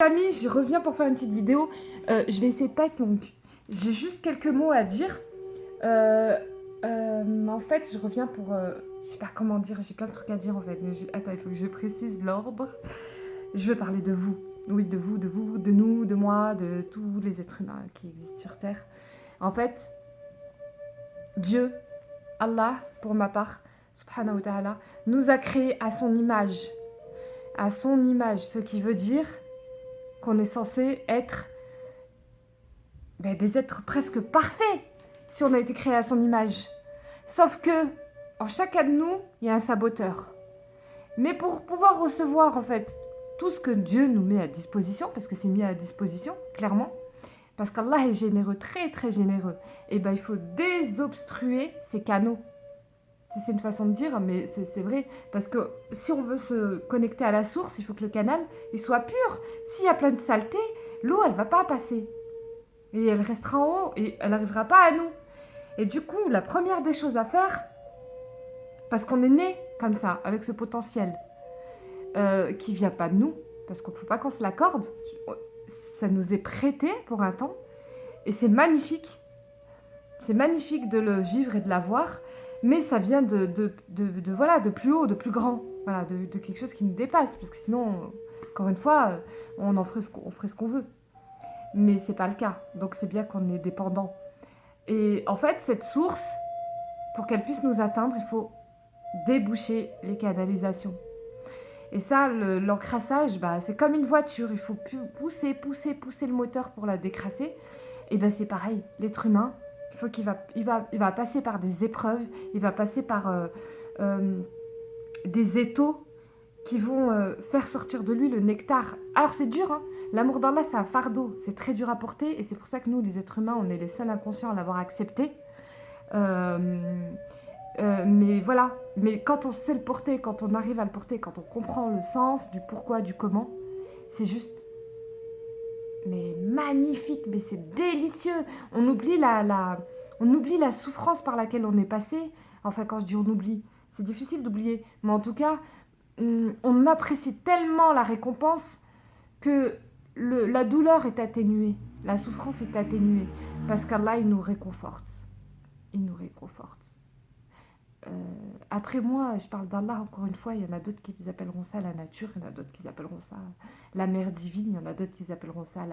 Amis, je reviens pour faire une petite vidéo. Je vais essayer de pas être longue. J'ai juste quelques mots à dire. En fait, je reviens pour... je sais pas comment dire, j'ai plein de trucs à dire en fait. Mais attends, il faut que je précise l'ordre. Je vais parler de vous. Oui, de vous, de nous, de moi, de tous les êtres humains qui existent sur Terre. En fait, Dieu, Allah, pour ma part, subhanahu wa ta'ala, nous a créés à son image. À son image, ce qui veut dire qu'on est censé être des êtres presque parfaits si on a été créé à son image. Sauf que, en chacun de nous, il y a un saboteur. Mais pour pouvoir recevoir, en fait, tout ce que Dieu nous met à disposition, parce que c'est mis à disposition, clairement, parce qu'Allah est généreux, très très généreux, et ben il faut désobstruer ces canaux. C'est une façon de dire, mais c'est vrai, parce que si on veut se connecter à la source, il faut que le canal il soit pur. S'il y a plein de saleté, l'eau, elle va pas passer. Et elle restera en haut et elle n'arrivera pas à nous. Et du coup, la première des choses à faire, parce qu'on est né comme ça, avec ce potentiel, qui vient pas de nous, parce qu'il ne faut pas qu'on se l'accorde, ça nous est prêté pour un temps, et c'est magnifique. C'est magnifique de le vivre et de l'avoir, mais ça vient voilà, de plus haut, de plus grand, voilà, de quelque chose qui nous dépasse, parce que sinon, encore une fois, on ferait ce qu'on veut. Mais c'est pas le cas, donc c'est bien qu'on est dépendant. Et en fait, cette source, pour qu'elle puisse nous atteindre, il faut déboucher les canalisations. Et ça, l'encrassage, c'est comme une voiture. Il faut pousser le moteur pour la décrasser. Et c'est pareil, l'être humain, il faut il va passer par des épreuves, il va passer par des étaux qui vont faire sortir de lui le nectar. Alors c'est dur, hein. L'amour d'Allah, c'est un fardeau, c'est très dur à porter, et c'est pour ça que nous, les êtres humains, on est les seuls inconscients à l'avoir accepté. Mais voilà, mais quand on sait le porter, quand on arrive à le porter, quand on comprend le sens du pourquoi, du comment, c'est juste, mais magnifique, mais c'est délicieux. On oublie on oublie la souffrance par laquelle on est passé. Enfin, quand je dis on oublie, c'est difficile d'oublier, mais en tout cas, on apprécie tellement la récompense que la douleur est atténuée, la souffrance est atténuée, parce qu'Allah, il nous réconforte. Il nous réconforte. Après moi, je parle d'Allah, encore une fois, il y en a d'autres qui appelleront ça la nature, il y en a d'autres qui appelleront ça la mer divine, il y en a d'autres qui appelleront ça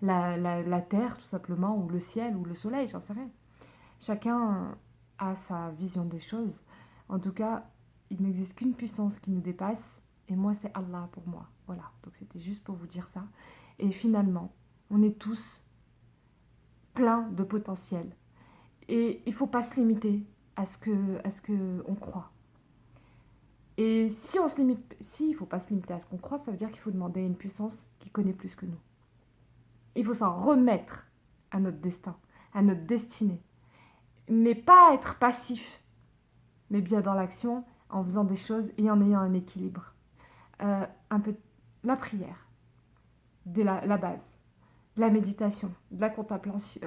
la terre, tout simplement, ou le ciel, ou le soleil, j'en sais rien. Chacun a sa vision des choses. En tout cas, il n'existe qu'une puissance qui nous dépasse, et moi, c'est Allah pour moi. Voilà, donc c'était juste pour vous dire ça. Et finalement, on est tous pleins de potentiel. Et il ne faut pas se limiter à ce que on croit. Et si il ne faut pas se limiter à ce qu'on croit, ça veut dire qu'il faut demander à une puissance qui connaît plus que nous. Il faut s'en remettre à notre destin, à notre destinée. Mais pas être passif, mais bien dans l'action, en faisant des choses et en ayant un équilibre. Un peu la prière, la base, de la méditation, de la contemplation, de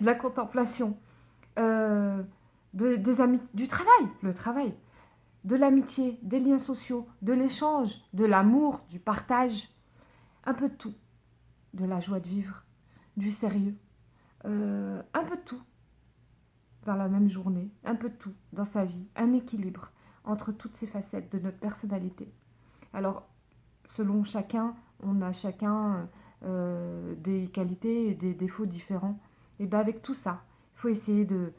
la contemplation, des amis, du travail, le travail, de l'amitié, des liens sociaux, de l'échange, de l'amour, du partage, un peu de tout, de la joie de vivre, du sérieux, un peu de tout dans la même journée, un peu de tout dans sa vie, un équilibre entre toutes ces facettes de notre personnalité. Alors, selon chacun, on a chacun des qualités et des défauts différents. Et bien avec tout ça, il faut essayer de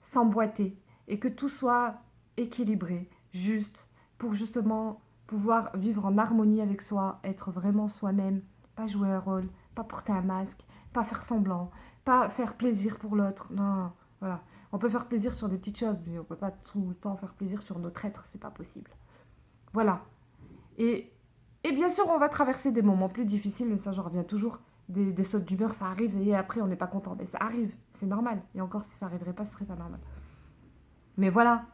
s'emboîter et que tout soit équilibré, juste, pour justement pouvoir vivre en harmonie avec soi, être vraiment soi-même, pas jouer un rôle, pas porter un masque, pas faire semblant, pas faire plaisir pour l'autre. Non, voilà. On peut faire plaisir sur des petites choses, mais on ne peut pas tout le temps faire plaisir sur notre être, c'est pas possible. Voilà. Et bien sûr, on va traverser des moments plus difficiles, mais ça, j'en reviens toujours. Des sautes d'humeur, ça arrive, et après, on n'est pas content. Mais ça arrive, c'est normal. Et encore, si ça n'arriverait pas, ce serait pas normal. Mais voilà,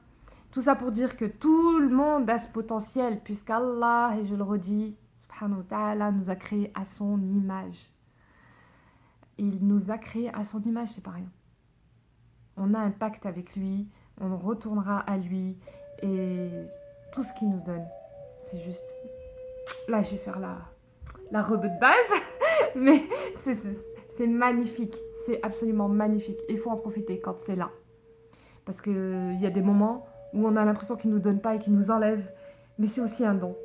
tout ça pour dire que tout le monde a ce potentiel, puisqu'Allah, et je le redis, subhanahu wa ta'ala, nous a créés à son image. Il nous a créés à son image, c'est pas rien. On a un pacte avec lui, on retournera à lui, et tout ce qu'il nous donne, c'est juste Là, je vais faire la rebeu de base, mais c'est magnifique. C'est absolument magnifique. Il faut en profiter quand c'est là. Parce qu'il y a des moments où on a l'impression qu'il ne nous donne pas et qu'il nous enlève. Mais c'est aussi un don.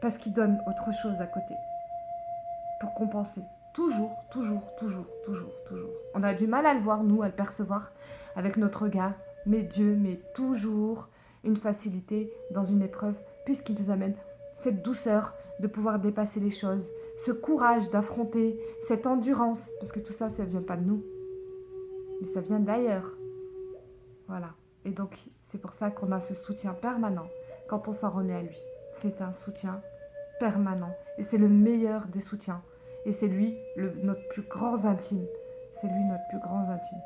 Parce qu'il donne autre chose à côté. Pour compenser. Toujours, toujours, toujours, toujours, toujours. On a du mal à le voir, nous, à le percevoir avec notre regard. Mais Dieu met toujours une facilité dans une épreuve, puisqu'il nous amène cette douceur de pouvoir dépasser les choses, ce courage d'affronter, cette endurance, parce que tout ça, ça ne vient pas de nous, mais ça vient d'ailleurs. Voilà. Et donc, c'est pour ça qu'on a ce soutien permanent quand on s'en remet à lui. C'est un soutien permanent. Et c'est le meilleur des soutiens. Et c'est lui, notre plus grand intime. C'est lui, notre plus grand intime.